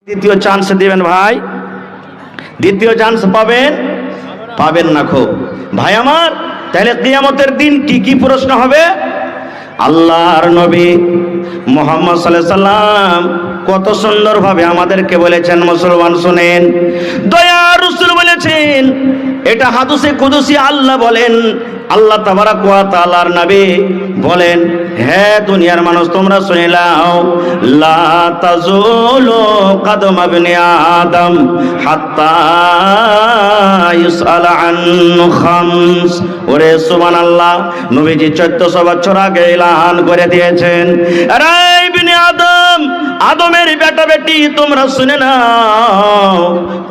দ্বিতীয় চান্স দিবেন ভাই, দ্বিতীয় চান্স পাবেন পাবেন না খুব ভাই আমার। তাহলে কিয়ামতের দিন কি কি প্রশ্ন হবে? আল্লাহর নবী মুহাম্মদ সাল্লাল্লাহু আলাইহি সাল্লাম কত সুন্দরভাবে আমাদেরকে বলেছেন, মুসলমান শুনেন। দয়ার রাসূল বলেছেন, এটা হাদিসে কুদসি আল্লাহ বলেন, আল্লাহ তাবারাক ওয়া তাআলার নবী বলেন, হে দুনিয়ার মানুষ তোমরা শুনে নাও, লা তাজুলু কদম ইবনে আদম হাত্তা ইউসআল আন খামস। ওরে সুবহানাল্লাহ, নবীজি 1400 বছর আগে এলান করে দিয়েছেন, আরে ইবনে আদম, আদমের বেটা বেটি তোমরা শুনে নাও,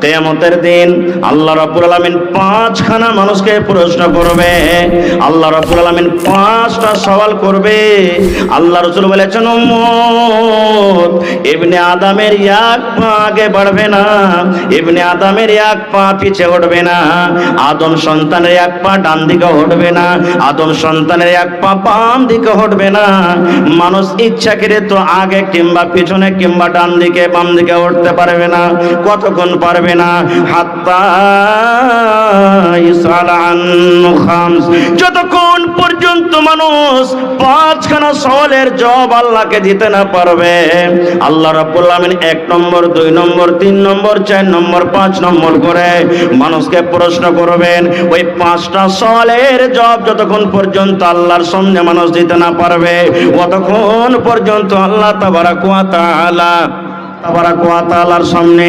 কিয়ামতের দিন আল্লাহ রাব্বুল আলামিন 5খানা মানুষকে প্রশ্ন করবে। আল্লাহ রাব্বুল আলামিন 5টা সওয়াল করবে। আল্লাহ রাসূল বলেছেন, উম্মত ইবনে আদমের এক পা আগে বাড়বে না, ইবনে আদমের এক পা পিছে উঠবে না, আদম সন্তানের এক পা ডান দিকে উঠবে না, আদম সন্তানের এক পা বাম দিকে উঠবে না। মানুষ ইচ্ছা করে তো আগে কিংবা পিছনে কিংবা ডান দিকে বাম দিকে উঠতে পারবে না। কতক্ষণ পারবে না? হাত্তা ইউসআল আন খামস, যতক্ষণ পর্যন্ত মানুষ 5খানা সওয়ালের জবাব আল্লাহকে দিতে না পারবে। আল্লাহ রাব্বুল আলামিন 1 নম্বর 2 নম্বর 3 নম্বর 4 নম্বর 5 নম্বর করে মানুষকে প্রশ্ন করবেন। ওই 5টা সওয়ালের জবাব যতক্ষণ পর্যন্ত আল্লাহর সামনে মানুষ দিতে না পারবে, ততক্ষণ পর্যন্ত আল্লাহ তাবারাক ওয়া তাআলার সামনে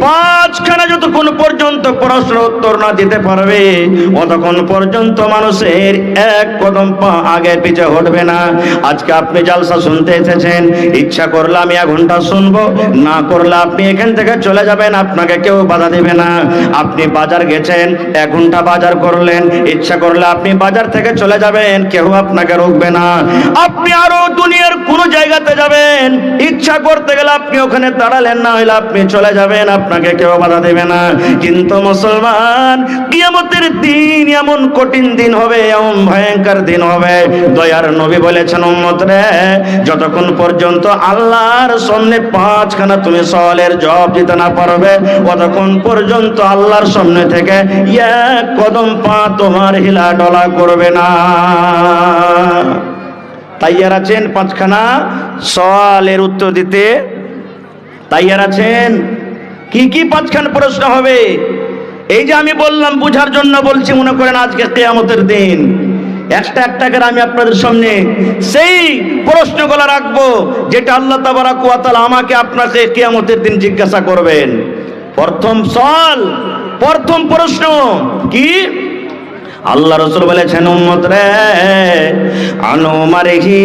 5খানা যতক্ষণ পর্যন্ত প্রশ্ন উত্তর না দিতে পারবে, ততক্ষণ পর্যন্ত মানুষের এক কদম পা আগে পিছে হটবে না। আজকে আপনি জালসা শুনতে এসেছেন, ইচ্ছা করলে আমি 1 ঘন্টা শুনবো, না করলে আপনি এখান থেকে চলে যাবেন, আপনাকে কেউ বাধা দেবে না। আপনি বাজার গেছেন, 1 ঘন্টা বাজার করলেন, ইচ্ছা করলে আপনি বাজার থেকে চলে যাবেন, কেউ আপনাকে রোকবে না। আপনি আরো দুনিয়ার কোন জায়গাতে যাবেন, ইচ্ছা করতে গেলে আপনি ওখানে দাঁড়ালেন, না হইলে আপনি চলে যাবেন, আপনাকে কেউ বাধা দেবে না। কিন্তু মুসলমান, কিয়ামতের দিন এমন কঠিন দিন হবে, এমন ভয়ঙ্কর দিন হবে। দয়ার নবী বলেছেন, উম্মত রে, যতক্ষণ পর্যন্ত আল্লাহর সামনে 5খানা তুমি সওয়ালের জবাব দিতে না পারবে, ততক্ষণ পর্যন্ত আল্লাহর সামনে থেকে 1 কদম পা তোমার হিলা ডলা করবে না। তাইয়ার আছেন 5খানা সওয়ালের উত্তর দিতে? তাইয়ার আছেন? কি কি 5খানা প্রশ্ন হবে? এই যে আমি বললাম, বুঝার জন্য বলছি। মনে করেন আজকে কিয়ামতের দিন একটা করে আমি আপনাদের সামনে সেই প্রশ্নগুলো রাখবো, যেটা আল্লাহ তাবারাক ওয়া তাআলা আমাকে আপনাকে কিয়ামতের দিন জিজ্ঞাসা করবেন। প্রথম সওয়াল, প্রথম প্রশ্ন কি? আল্লাহ রাসূল বলেছেন, উম্মত রে, আনু মারিহি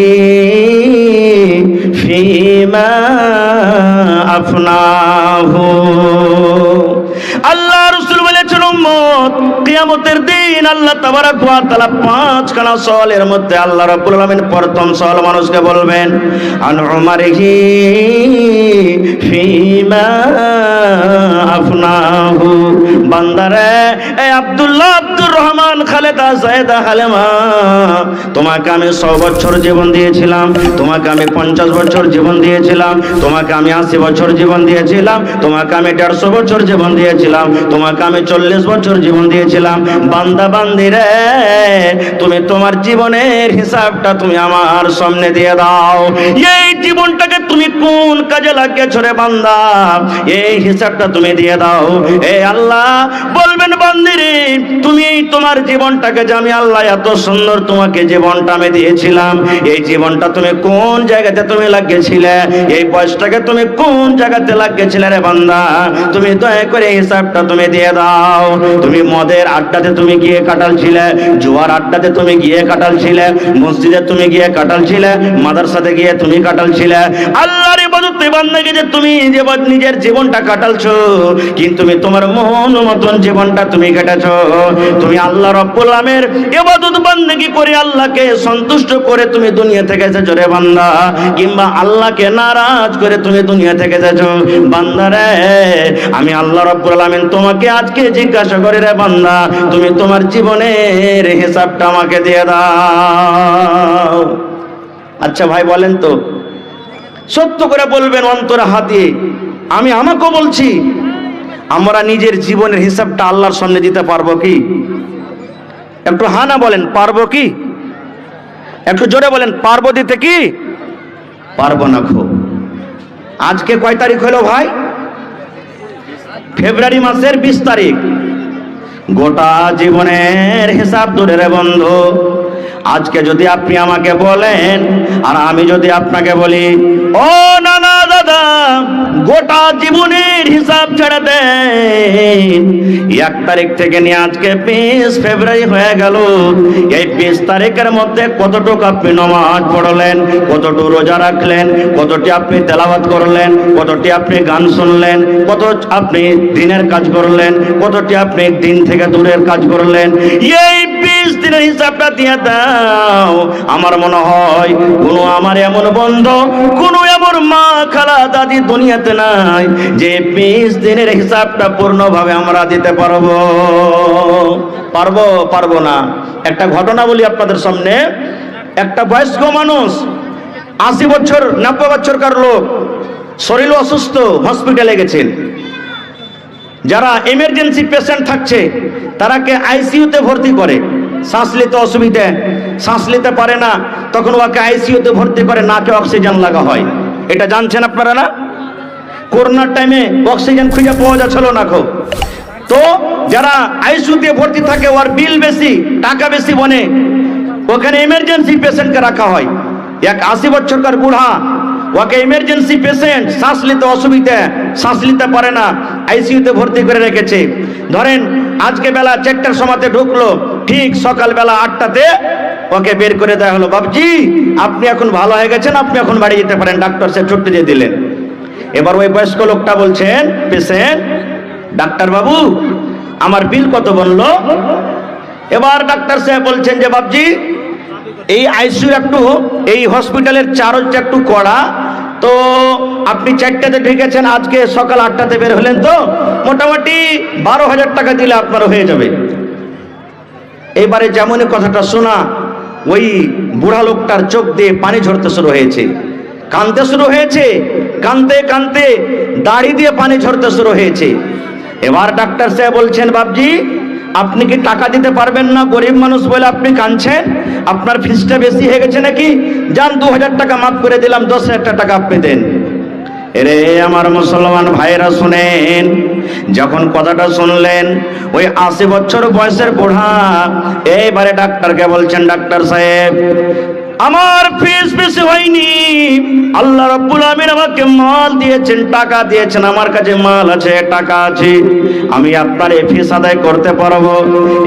ফিমা আফনাহু। আল্লাহ রাসূল বলেছেন, উম্মত, কিয়ামতের দিন আল্লাহ তাবারাক ওয়া তাআলা 5খানা সওয়ালের মধ্যে আল্লাহ রাব্বুল আলামিন প্রথম সওয়াল মানুষকে বলবেন, আনু মারিহি ফিমা আফনাহু। বান্দারে, এই আব্দুল্লাহ, আব্দুর রহমান, খালেদা, জায়েদা, হালেমা, তোমাকে আমি 100 বছর জীবন দিয়েছিলাম, তোমাকে আমি 50 বছর জীবন দিয়েছিলাম, তোমাকে আমি 80 বছর জীবন দিয়েছিলাম, তোমাকে আমি 150 বছর জীবন দিয়েছিলাম, তোমাকে আমি 40 বছর জীবন দিয়েছিলাম। বান্দা বান্দি রে, তুমি তোমার জীবনের হিসাবটা তুমি আমার সামনে দিয়ে দাও। এই জীবনটাকে তুমি কোন কাজে লাগিয়েছো রে বান্দা, এই হিসাবটা তুমি দিয়ে দাও। এই আল্লাহ বলবেন, বান্দিরে, তুমি তোমার জীবনটাকে, যে আমি আল্লাহ এত সুন্দর তোমাকে জীবনটা আমি দিয়েছিলাম, এই জীবনটা তুমি কোন জায়গাতে তুমি লাগিয়েছিলে, এই বয়সটাকে তুমি কোন জায়গাতে লাগিয়েছিলে রে বান্দা, তুমি দয়া করে হিসাবটা তুমি দিয়ে দাও। তুমি মদের আড্ডাতে তুমি গিয়ে কাটালছিলে, জুয়ার আড্ডাতে তুমি গিয়ে কাটালছিলে, মসজিদে তুমি গিয়ে কাটালছিলে, মাদ্রাসাতে গিয়ে তুমি কাটালছিলে, আল্লাহর ইবাদতে বান্দাকে যে তুমি যে নিজের জীবনটা কাটালছো, কিন্তু তুমি তোমার মন মতন জীবনটা তুমি কাটাছো। তুমি আল্লাহ রাব্বুল আলামিনের ইবাদত বান্দেগি করে আল্লাহকে সন্তুষ্ট করে তুমি দুনিয়া থেকে এসেছো রে বান্দা, কিংবা আল্লাহকে নারাজ করে তুমি দুনিয়া থেকে এসেছো। বান্দা রে, আমি আল্লাহ রাব্বুল আলামিন তোমাকে আজকে জিজ্ঞাসা করি রে বান্দা, তুমি তোমার জীবনের হিসাবটা আমাকে দিয়ে দাও। আচ্ছা ভাই বলেন তো, সত্য করে বলবেন অন্তরে হাত দিয়ে। আমি আমাকেও বলছি, আমরা নিজের জীবনের হিসাবটা আল্লাহর সামনে দিতে পারবো কি? একটু হ্যাঁ না বলেন, পারবো কি? একটু জোরে বলেন, পারবো দিতে কি? পারবো না। খুব আজকে কয় তারিখ হলো ভাই? ফেব্রুয়ারি মাসের 20 তারিখ। গোটা জীবনের হিসাব ধরে রে বন্ধু, আজকে যদি আপনি আমাকে বলেন আর আমি যদি আপনাকে বলি, ও নানা দাদা গোটা জীবনের হিসাব ছেড়ে দেন, 1 তারিখ থেকে নিয়ে আজকে 20 ফেব্রুয়ারি হয়ে গেল, এই 20 তারিখের মধ্যে কতটুকু আপনি নামাজ পড়লেন, কতটুকু রোজা রাখলেন, কতটি আপনি তেলাওয়াত করলেন, কতটি আপনি গান শুনলেন, কত আপনি দিনের কাজ করলেন, কতটি আপনি দিন থেকে দূরের কাজ করলেন, এই 20 দিনের হিসাবটা দিয়ে দাও। আমার মনে হয় কোনো আমার এমন বন্ধু, কোনো এমন মা খালা দাদি দুনিয়াতে নাই যে 20 দিনের হিসাবটা পূর্ণভাবে আমরা দিতে পারবো। পারবো না। একটা ঘটনা বলি আপনাদের সামনে। একটা বয়স্ক মানুষ, 80 বছর 90 বছরকার লোক, শরীর অসুস্থ, হসপিটালে গেছেন। যারা এমার্জেন্সি পেশেন্ট থাকছে তারাকে আইসিইউতে ভর্তি করে, শ্বাস নিতে অসুবিধা, শ্বাস নিতে পারে না, তখন ওকে আইসিইউতে ভর্তি করে, নাকে অক্সিজেন লাগা হয়। এটা জানছেন আপনারা না? করোনার টাইমে অক্সিজেন খুঁজে পাওয়া যাচ্ছিল না খুব। তো যারা আইসিইউতে ভর্তি থাকে ওর বিল বেশি, টাকা বেশি বনে, ওখানে এমার্জেন্সি পেশেন্টকে রাখা হয়। এক 80 বছরকার বুড়া, ওকে ইমার্জেন্সি পেশেন্ট, শ্বাস নিতে অসুবিধা, শ্বাস নিতে পারে না, আইসিইউতে ভর্তি করে রেখেছে। ধরেন আজকে বেলা 4টার সময়তে ঢুকলো, ঠিক সকালবেলা 8টাতে ওকে বের করে দেওয়া হলো, বাবজি আপনি এখন ভালো হয়ে গেছেন, আপনি এখন বাড়ি যেতে পারেন, ডাক্তার সাহেব ছুটি দিয়ে দিলেন। এবার ওই বয়স্ক লোকটা বলছেন, পেশেন্ট, ডাক্তার বাবু আমার বিল কত বললো? এবার ডাক্তার সাহেব বলছেন যে বাবজি এই আইসিইউ একটু, এই হসপিটালের চার্জটা একটু কড়া, তো আপনি 4টাতে ঢুকেছেন, আজকে সকাল 8টাতে বের হলেন, তো মোটামুটি 12,000 টাকা দিলে আপনার হয়ে যাবে। এবারে যেমনই কথাটা শোনা, ওই বুড়া লোকটার চোখ দিয়ে পানি ঝরতে শুরু হয়েছে, কাঁদতে শুরু হয়েছে, কাঁদতে কাঁদতে দাড়ি দিয়ে পানি ঝরতে শুরু হয়েছে। এবার ডাক্তার সাহেব বলছেন, বাবজি আপনি কি টাকা দিতে পারবেন না? গরিব মানুষ বলে আপনি কাঁদছেন, আপনার ফিসটা বেশি হয়ে গেছে নাকি? যান 2,000 টাকা মাফ করে দিলাম, 10,000 টাকা আপনি দেন। এরে আমার মুসলমান ভাইরা শুনেন, যখন কথাটা শুনলেন ওই 80 বছর বয়সের বুড়া এইবারে ডাক্তারকে বলছেন, ডাক্তার সাহেব আমার ফিস বেশি হয়নি, আল্লাহ রাব্বুল আমিন আমাকে মাল দিয়েছেন, টাকা দিয়েছেন, আমার কাছে মাল আছে, টাকা আছে, আমি আপনার এই ফিস আদায় করতে পারবো।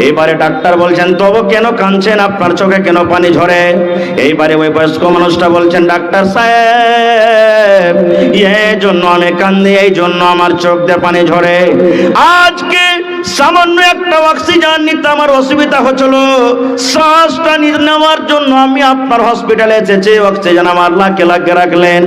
এবারে ডাক্তার বলছেন, তবে কেন কাঁদছেন, আপনার চোখে কেন পানি ঝরে? এইবারে ওই বয়স্ক মানুষটা বলছেন, ডাক্তার সাহেব এই জন্য আমি কান্দি, এই জন্য আমার চোখ দিয়ে পানি ঝরে, আজকে সামান্য একটা অক্সিজেন নিতে আমার অসুবিধা হচ্ছিল, শ্বাসটা নেওয়ার জন্য আমি আপনার হসপিটালে এসেছি, অক্সিজেন আমার লাখে লাখে রাখলেন,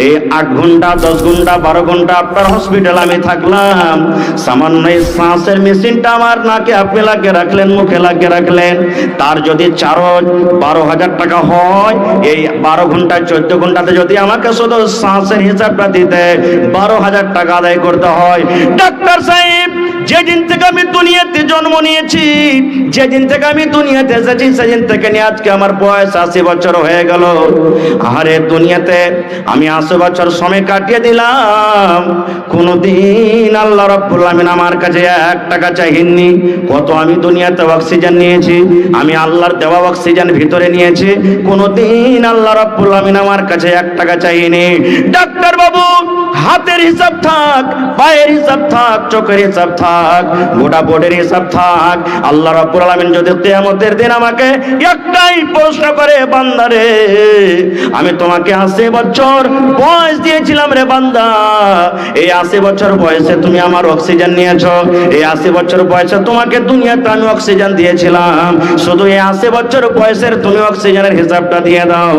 এই 8 ঘন্টা 10 ঘন্টা 12 ঘন্টা আপনার হসপিটালে আমি থাকলাম, সামান্য এই শ্বাসের মেশিনটা আমার নাকে আপনি লাগিয়ে রাখলেন, মুখে লাগিয়ে রাখলেন, তার যদি 12,000 টাকা হয়, এই 12 ঘন্টা 14 ঘন্টাতে যদি আমাকে শুধু শ্বাসের হিসাবটা দিতে 12,000 টাকা আদায় করতে হয়। ডাক্তার সাহেব যেদিন থেকে আমি দুনিয়াতে জন্ম নিয়েছি, যেদিন থেকে আমি দুনিয়াতে এসেছি, সেদিন থেকে নিয়ে আজকে আমার বয়স 80 বছর হয়ে গেল। আরে দুনিয়াতে আমি 80 বছর সময় কাটিয়ে দিলাম, কোনদিন আল্লাহ রাব্বুল আমিন আমার কাছে 1 টাকা চাইনি। কত আমি দুনিয়াতে অক্সিজেন নিয়েছি, আমি আল্লাহর দেওয়া অক্সিজেন ভিতরে নিয়েছি, কোনদিন আল্লাহ রাব্বুল আমিন আমার কাছে 1 টাকা চাইনি। ডাক্তার বাবু হাতের হিসাব থাক, পায়ের হিসাব থাক, চোখের হিসাব থাক, গোটা বডির হিসাব থাক, আল্লাহ রাব্বুল আলামিন যদি কিয়ামতের দিন আমাকে একটাই প্রশ্ন করে, বান্দারে আমি তোমাকে 80 বছর বয়স দিয়েছিলাম রে বান্দা, এই 80 বছর বয়সে তুমি আমার অক্সিজেন নিয়েছো, এই 80 বছর বয়সে তোমাকে দুনিয়াতে আমি অক্সিজেন দিয়েছিলাম, শুধু এই 80 বছর বয়সের তুমি অক্সিজেনের হিসাবটা দিয়ে দাও।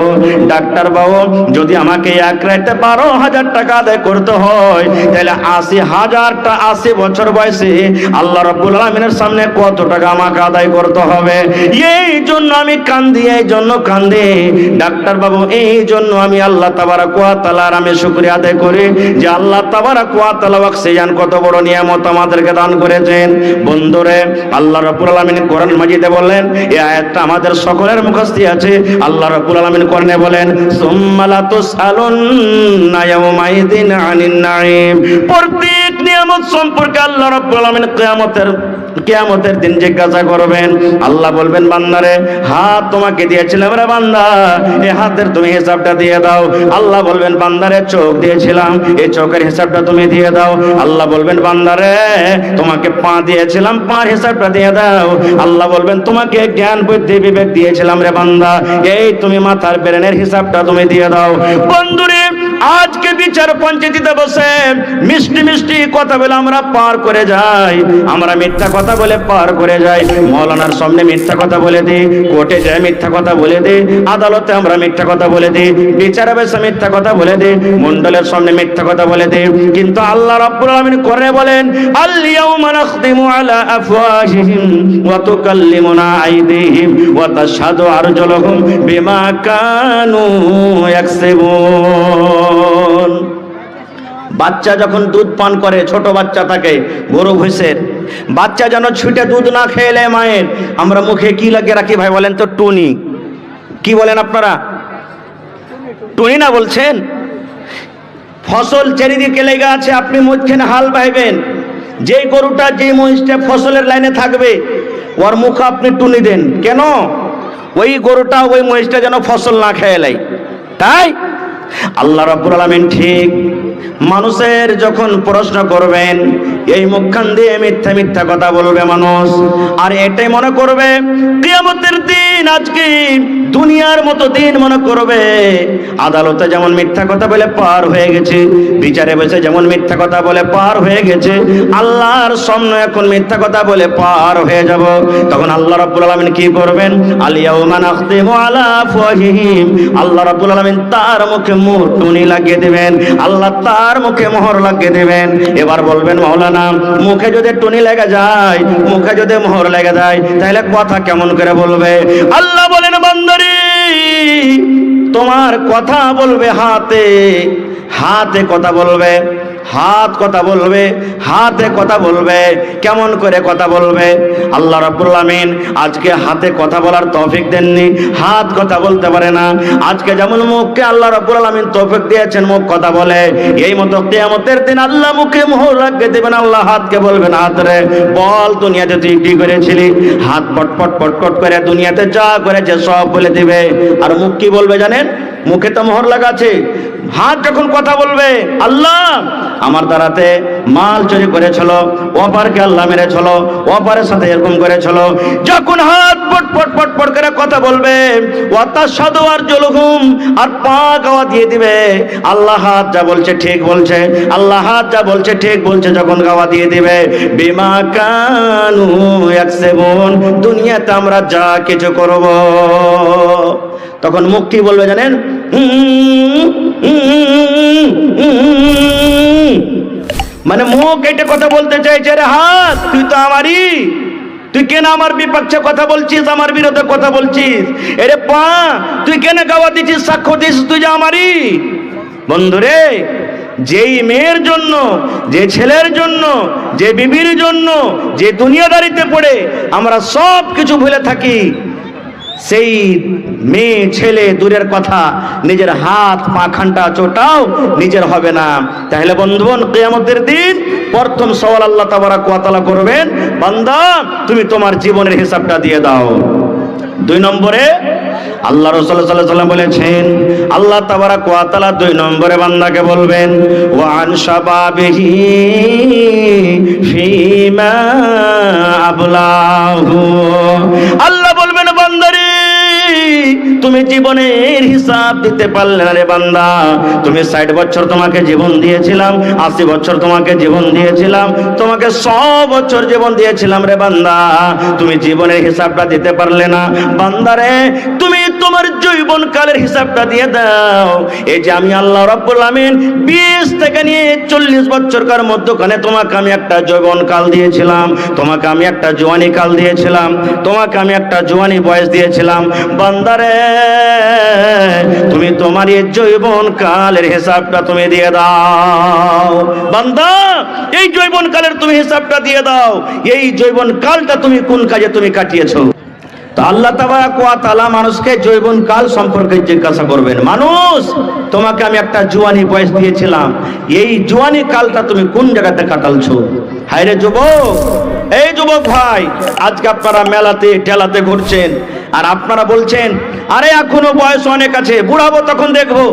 ডাক্তার বাবু যদি আমাকে এক রাতে 12,000 টাকা আদায় করতে হয়, তাহলে 80 বছর বয়সে আল্লাহ রাব্বুল আলামিনের সামনে কত টাকা আমাকে আদায় করতে হবে। এই জন্য আমি কান্দি, এই জন্য কান্দি ডাক্তার বাবু, এই জন্য আমি আল্লাহ তাবারক ওয়া তাআলার আমি শুকরিয়া আদায় করি যে আল্লাহ তাবারক ওয়া তাআলা অক্সিজেন কত বড় নিয়ামত আমাদেরকে দান করেছেন। বন্ধুরে, আল্লাহ রাব্বুল আলামিন কোরআন মাজিদে বলেন, এই আয়াতটা আমাদের সকলের মুখস্থ আছে। আল্লাহ রাব্বুল আলামিন কোরআনে বলেন, সুম্মা লা তুসআলুন্না ইয়াওমাইযিন আনিন নাঈম। প্রত্যেক নিয়ামত সম্পর্কে আল্লাহ রাব্বুল আলামিন কিয়ামতের দিন জিজ্ঞাসা করবেন। আল্লাহ বলবেন, বান্দারে হাত তোমাকে দিয়েছিলাম রে বান্দা, এই হাতের তুমি হিসাবটা দিয়ে দাও। আল্লাহ বলবেন, বান্দারে চোখ দিয়েছিলাম, এই চোখের হিসাবটা তুমি দিয়ে দাও। আল্লাহ বলবেন, বান্দারে তোমাকে পা দিয়েছিলাম, পার হিসাবটা দিয়ে দাও। আল্লাহ বলবেন, তোমাকে জ্ঞান বুদ্ধি বিবেক দিয়েছিলাম রে বান্দা, এই তুমি মাথার ব্রেনের হিসাবটা তুমি দিয়ে দাও। বন্ধুরে, আজকে বিচার পঞ্চায়েতে বসে মিষ্টি মিষ্টি কথা বলে আমরা পার করে যাই, আমরা মিথ্যা কথা বলে পার করে যাই। মৌলানার সামনে মিথ্যা কথা বলে দিই, কোর্টে যায় মিথ্যা কথা বলে দিই, আদালতে আমরা মিথ্যা কথা বলে দিই, বিচারে বসে মিথ্যা কথা বলে দিই, মণ্ডলের সামনে মিথ্যা কথা বলে দিই। কিন্তু আল্লাহ রাব্বুল আলামিন করে বলেন, আল ইয়াউমা নাখতিমু আলা আফওয়াহিহিম ওয়া তুকাল্লিমুনা আইদিহিম ওয়া তাশহাদু আরজুলুহুম বিমা কানু ইয়াকসিবুন। বাচ্চা যখন দুধ পান করে, ছোট বাচ্চা থাকে, গরু ভৈষের বাচ্চা যেন ছুটে দুধ না খেলে মায়ের, আমরা মুখে কি লাগিয়ে রাখি ভাই বলেন তো? টুনি। কি বলেন আপনারা? টুনি না বলছেন? ফসল চারিদিকে লেগে আছে, আপনি মধ্যখানে হাল বাইবেন, যেই গরুটা যেই মহিষটা ফসলের লাইনে থাকবে ওর মুখে আপনি টুনি দেন কেন? ওই গরুটা ওই মহিষটা যেন ফসল না খেয়ে লাই। তাই আল্লাহ রাব্বুল আলামিন ঠিক মানুষের যখন প্রশ্ন করবেন, এই মুখখান দিয়ে মিথ্যা মিথ্যা কথা বলবে মানুষ, আর এটাই মনে করবে কিয়ামতের দিন আজকে দুনিয়ার মতো দিন মনে করবে। আদালতে যেমন মিথ্যা কথা বলে পার হয়ে গেছে, বিচারে বসে যেমন মিথ্যা কথা বলে পার হয়ে গেছে, আল্লাহর সামনে এখন মিথ্যা কথা বলে পার হয়ে যাব। তখন আল্লাহ রাব্বুল আলামিন কি করবেন? আল ইয়াউমা নাখতিমু আলা আফওয়াহিহিম, আল্লাহ রাব্বুল আলামিন তার মুখে টুনি লাগিয়ে দেবেন, আল্লাহ তার মুখে মোহর লাগিয়ে দেবেন। এবার বলবেন, মাওলানা মুখে যদি টুনি লেগে যায়, মুখে যদি মোহর লেগে যায়, তাহলে কথা কেমন করে বলবে? আল্লাহ বলেন, বান্দারে তোমার কথা বলবে হাতে, হাতে কথা বলবে, হাত কথা বলবে, হাতে কথা বলবে। কেমন করে কথা বলবে? আল্লাহ রাব্বুল আলামিন আজকে হাতে কথা বলার তৌফিক দেননি, হাত কথা বলতে পারে না। আজকে যেমন মুখকে আল্লাহ রাব্বুল আলামিন তৌফিক দিয়েছেন মুখ কথা বলে, এই মতো কিয়ামতের দিন আল্লাহ মুখে মোহর লাগিয়ে দেবেন। আল্লাহ হাতকে বলবেন, হাতরে বল দুনিয়াতে তুই কি করেছিলি? হাত পটপট পটপট করে দুনিয়াতে যা করেছে সব বলে দিবে। আর মুখ কি বলবে জানেন? মুখে তো মোহর লাগা আছে। হাত যখন কথা বলবে, আল্লাহ আমার দ্বারাতে মাল চুরি করেছিল, অপারকে আল্লাহ মেরেছিল, অপারের সাথে এরকম করেছিল, যখন হাত পটপট পটপট করে কথা বলবে, ওয়াতাশহাদু আরজুলুহুম, আর পা গাওয়া দিয়ে দিবে। আল্লাহ হাত যা বলছে ঠিক বলছে, আল্লাহ হাত যা বলছে ঠিক বলছে, যখন গাওয়া দিয়ে দিবে, বিমা কানু ইয়াকসিবুন, দুনিয়াতে আমরা যা কিছু করব। তখন মুখ কি বলবে জানেন? মানে মুখ এটা কথা বলতে চাইছে, রে হাত তুই তো আমারই, তুই কেন আমার বিপক্ষে কথা বলছিস, আমার বিরুদ্ধে কথা বলছিস? এরে পা তুই কেন গাওয়া দিচ্ছিস, সাক্ষ্য দিচ্ছিস তুই যে আমারই? বন্ধুরে, যেই মেয়ের জন্য, যে ছেলের জন্য, যে বিবির জন্য, যে দুনিয়াদারিতে পড়ে আমরা সব কিছু ভুলে থাকি, সেই মেয়ে ছেলে দূরের কথা, নিজের হাত পা খান্টা চোটাও নিজের হবে না। তাহলে বন্ধুগণ, কিয়ামতের দিন প্রথম সওয়াল আল্লাহ তাবারক ওয়া তাআলা করবেন, বান্দা তুমি তোমার জীবনের হিসাবটা দিয়ে দাও। 2 নম্বরে আল্লাহ রাসূল সাল্লাল্লাহু আলাইহি ওয়াসাল্লাম বলেছেন, আল্লাহ তাবারক ওয়া তাআলা 2 নম্বরে বান্দাকে বলবেন, ওয়া আন শাবাবিহি ফিমা আবলাহু, আল্লাহ বলবেন, বান্দারে তুমি জীবনের হিসাব দিতে পারলে না রে বান্দা। তুমি 60 বছর তোমাকে জীবন দিয়েছিলাম, 80 বছর তোমাকে জীবন দিয়েছিলাম, তোমাকে 100 বছর জীবন দিয়েছিলাম রে বান্দা, তুমি জীবনের হিসাবটা দিতে পারলে না। বান্দারে তুমি তোমার যৌবন কালের হিসাবটা দিয়ে দাও। এই যে আমি আল্লাহ রাব্বুল আমিন 20 থেকে নিয়ে 40 বছরকার মধ্যখানে তোমাকে আমি একটা যৌবন কাল দিয়েছিলাম, তোমাকে আমি একটা জওয়ানি কাল দিয়েছিলাম, তোমাকে আমি একটা জওয়ানি বয়স দিয়েছিলাম। বান্দারে, তুমি তোমার এই যৌবন কালের হিসাবটা তুমি দিয়ে দাও। বান্দা, এই যৌবন কালের তুমি হিসাবটা দিয়ে দাও। এই যৌবন কালটা তুমি কোন কাজে তুমি কাটিয়েছো? তো আল্লাহ তাবারক ওয়া তাআলা মানুষকে যৌবন কাল সম্পর্কে জিজ্ঞাসা করবেন। মানুষ, তোমাকে আমি একটা জওয়ানি বয়স দিয়েছিলাম, এই জওয়ানি কালটা তুমি কোন জায়গাতে কাটালছো? হায়রে যুবক, এই যুবক ভাই, আজকে আপনারা মেলাতে ঠেলাতে ঘুরছেন আর আপনারা বলছেন আরে এখনো বয়স অনেক আছে, বুড়াবো তখন দেখবো।